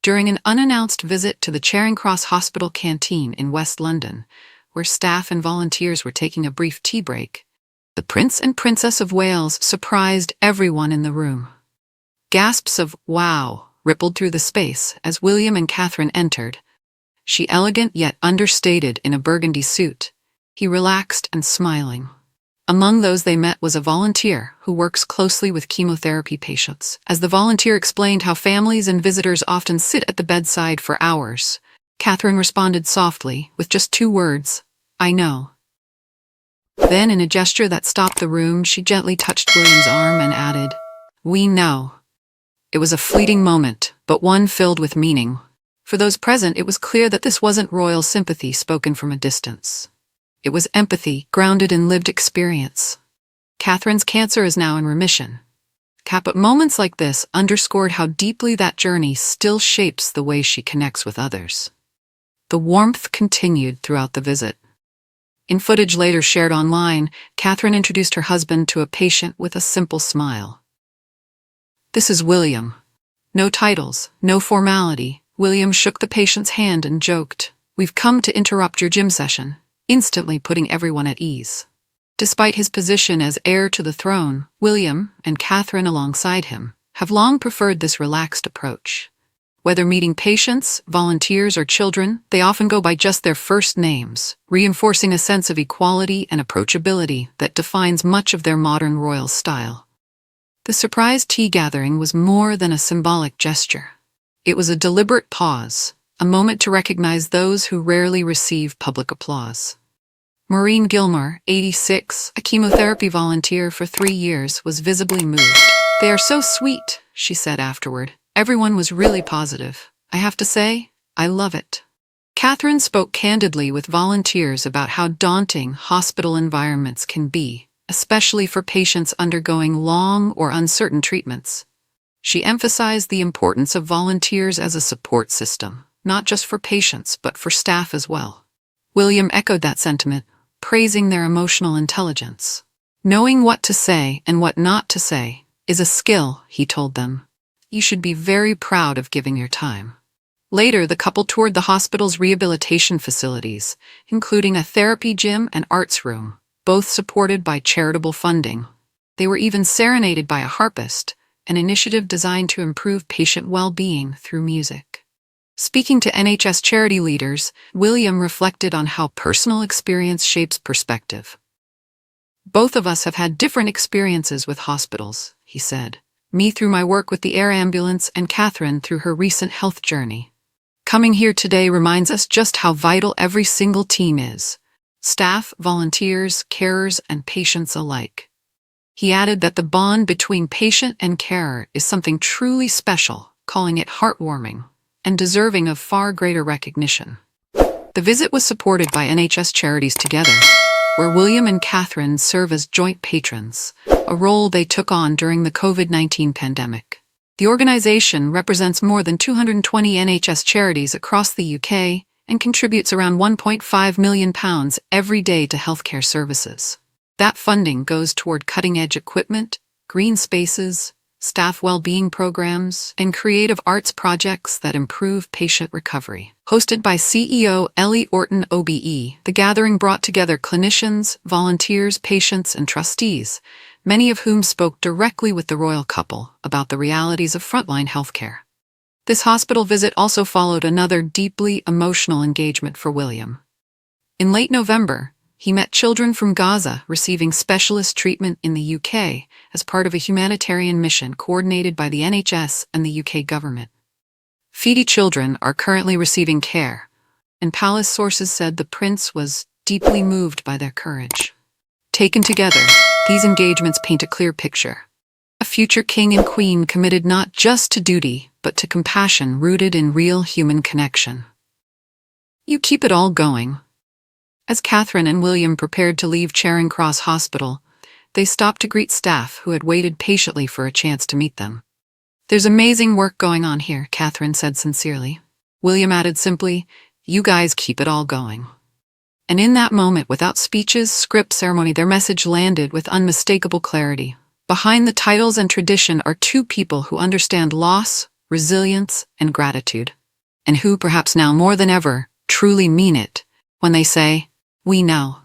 during an unannounced visit to the Charing Cross Hospital canteen in West London, where staff and volunteers were taking a brief tea break. The Prince and Princess of Wales surprised everyone in the room. Gasps of "wow" rippled through the space as William and Catherine entered. She elegant yet understated in a burgundy suit, he relaxed and smiling. Among those they met was a volunteer who works closely with chemotherapy patients. As the volunteer explained how families and visitors often sit at the bedside for hours, Catherine responded softly with just 2 words, "I know." Then, in a gesture that stopped the room, she gently touched William's arm and added, "We know." It was a fleeting moment, but one filled with meaning. For those present, it was clear that this wasn't royal sympathy spoken from a distance. It was empathy grounded in lived experience. Catherine's cancer is now in remission. But moments like this underscored how deeply that journey still shapes the way she connects with others. The warmth continued throughout the visit. In footage later shared online, Catherine introduced her husband to a patient with a simple smile. "This is William." No titles, no formality. William shook the patient's hand and joked, "We've come to interrupt your gym session," instantly putting everyone at ease. Despite his position as heir to the throne, William, and Catherine alongside him, have long preferred this relaxed approach. Whether meeting patients, volunteers, or children, they often go by just their first names, reinforcing a sense of equality and approachability that defines much of their modern royal style. The surprise tea gathering was more than a symbolic gesture. It was a deliberate pause, a moment to recognize those who rarely receive public applause. Maureen Gilmore, 86, a chemotherapy volunteer for 3 years, was visibly moved. "They are so sweet," she said afterward. "Everyone was really positive. I have to say, I love it." Catherine spoke candidly with volunteers about how daunting hospital environments can be, especially for patients undergoing long or uncertain treatments. She emphasized the importance of volunteers as a support system, not just for patients but for staff as well. William echoed that sentiment, praising their emotional intelligence. "Knowing what to say and what not to say is a skill," he told them. "You should be very proud of giving your time." Later, the couple toured the hospital's rehabilitation facilities, including a therapy gym and arts room, both supported by charitable funding. They were even serenaded by a harpist, an initiative designed to improve patient well-being through music. Speaking to NHS charity leaders, William reflected on how personal experience shapes perspective. "Both of us have had different experiences with hospitals," he said. "Me through my work with the air ambulance and Catherine through her recent health journey. Coming here today reminds us just how vital every single team is. Staff, volunteers, carers, and patients alike." He added that the bond between patient and carer is something truly special, calling it heartwarming, and deserving of far greater recognition. The visit was supported by NHS Charities Together, where William and Catherine serve as joint patrons, a role they took on during the COVID-19 pandemic. The organization represents more than 220 NHS charities across the UK and contributes around £1.5 million every day to healthcare services. That funding goes toward cutting-edge equipment, green spaces, staff well-being programs, and creative arts projects that improve patient recovery. Hosted by CEO Ellie Orton OBE, the gathering brought together clinicians, volunteers, patients, and trustees, many of whom spoke directly with the royal couple about the realities of frontline healthcare. This hospital visit also followed another deeply emotional engagement for William. In late November, he met children from Gaza receiving specialist treatment in the UK as part of a humanitarian mission coordinated by the NHS and the UK government. Fidi children are currently receiving care, and palace sources said the prince was deeply moved by their courage. Taken together, these engagements paint a clear picture. A future king and queen committed not just to duty, but to compassion rooted in real human connection. You keep it all going. As Catherine and William prepared to leave Charing Cross Hospital, they stopped to greet staff who had waited patiently for a chance to meet them. "There's amazing work going on here," Catherine said sincerely. William added simply, "You guys keep it all going." And in that moment, without speeches, script, ceremony, their message landed with unmistakable clarity. Behind the titles and tradition are 2 people who understand loss, resilience, and gratitude, and who, perhaps now more than ever, truly mean it when they say, "We know."